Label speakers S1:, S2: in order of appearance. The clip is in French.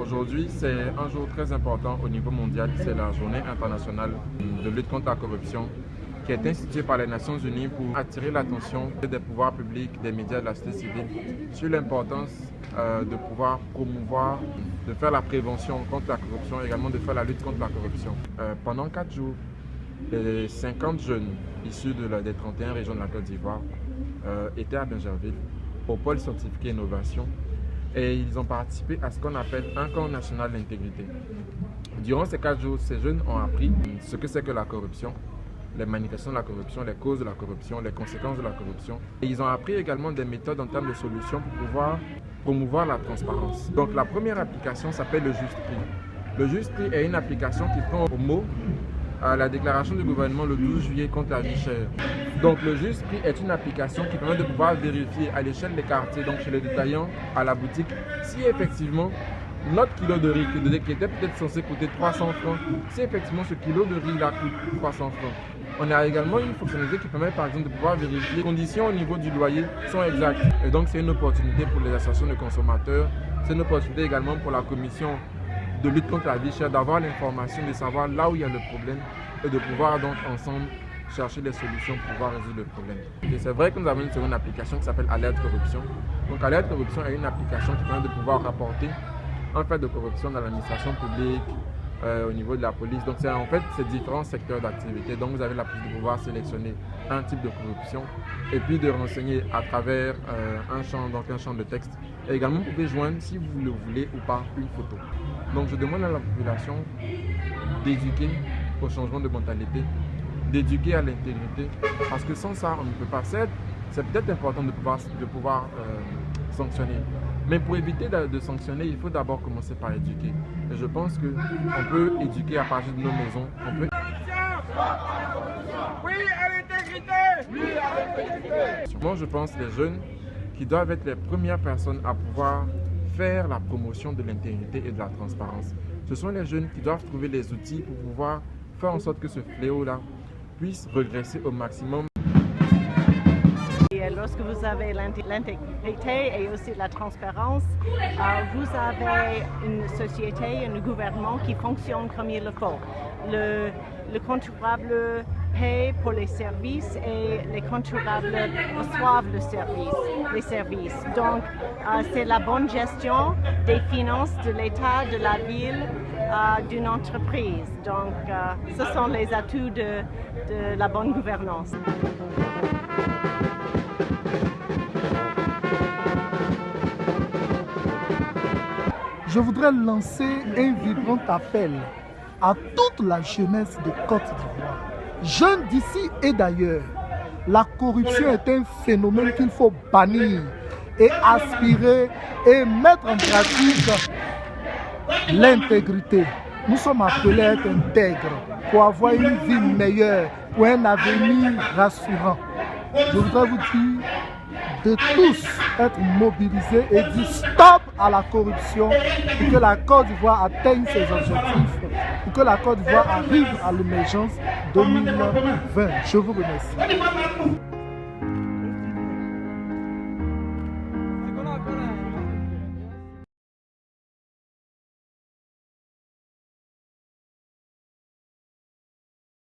S1: Aujourd'hui, c'est un jour très important au niveau mondial. C'est la journée internationale de lutte contre la corruption qui est instituée par les Nations Unies pour attirer l'attention des pouvoirs publics, des médias, de la société civile sur l'importance de pouvoir promouvoir, de faire la prévention contre la corruption et également de faire la lutte contre la corruption. Pendant 4 jours, les 50 jeunes issus des 31 régions de la Côte d'Ivoire étaient à Bingerville, au pôle scientifique et innovation, et ils ont participé à ce qu'on appelle un camp national d'intégrité. Durant ces 4 jours, ces jeunes ont appris ce que c'est que la corruption, les manifestations de la corruption, les causes de la corruption, les conséquences de la corruption. Et ils ont appris également des méthodes en termes de solutions pour pouvoir promouvoir la transparence. Donc la première application s'appelle le Juste Prix. Le Juste Prix est une application qui prend au mot la déclaration du gouvernement le 12 juillet contre la vie chère. Donc le Juste Prix est une application qui permet de pouvoir vérifier à l'échelle des quartiers, donc chez les détaillants, à la boutique, si effectivement notre kilo de riz qui était peut-être censé coûter 300 francs, si effectivement ce kilo de riz là coûte 300 francs. On a également une fonctionnalité qui permet par exemple de pouvoir vérifier les conditions au niveau du loyer sont exactes. Et donc c'est une opportunité pour les associations de consommateurs, c'est une opportunité également pour la commission de lutte contre la vie chère d'avoir l'information, de savoir là où il y a le problème et de pouvoir donc ensemble chercher des solutions pour pouvoir résoudre le problème. Et c'est vrai que nous avons une seconde application qui s'appelle Alerte Corruption. Donc Alerte Corruption est une application qui permet de pouvoir rapporter un fait de corruption dans l'administration publique, au niveau de la police. Donc c'est en fait ces différents secteurs d'activité. Donc vous avez la possibilité de pouvoir sélectionner un type de corruption et puis de renseigner à travers un champ de texte. Et également vous pouvez joindre, si vous le voulez ou pas, une photo. Donc je demande à la population d'éduquer au changement de mentalité, d'éduquer à l'intégrité, parce que sans ça on ne peut pas. C'est peut-être important de pouvoir sanctionner. Mais pour éviter de sanctionner, il faut d'abord commencer par éduquer. Et je pense qu'on peut éduquer à partir de nos maisons.
S2: Oui à l'intégrité! Oui à l'intégrité!
S1: Moi, je pense les jeunes qui doivent être les premières personnes à pouvoir faire la promotion de l'intégrité et de la transparence. Ce sont les jeunes qui doivent trouver les outils pour pouvoir faire en sorte que ce fléau-là puisse régresser au maximum.
S3: Lorsque vous avez l'intégrité et aussi la transparence, vous avez une société, un gouvernement qui fonctionne comme il le faut. Le contribuable paie pour les services et les contribuables reçoivent les services. Donc, c'est la bonne gestion des finances de l'État, de la ville, d'une entreprise. Donc, ce sont les atouts de la bonne gouvernance.
S4: Je voudrais lancer un vibrant appel à toute la jeunesse de Côte d'Ivoire, jeunes d'ici et d'ailleurs. La corruption est un phénomène qu'il faut bannir et aspirer et mettre en pratique l'intégrité. Nous sommes appelés à être intègres pour avoir une vie meilleure, pour un avenir rassurant. Je voudrais vous dire de tous être mobilisés et dire stop à la corruption pour que la Côte d'Ivoire atteigne ses objectifs, pour que la Côte d'Ivoire arrive à l'émergence 2020. Je vous remercie.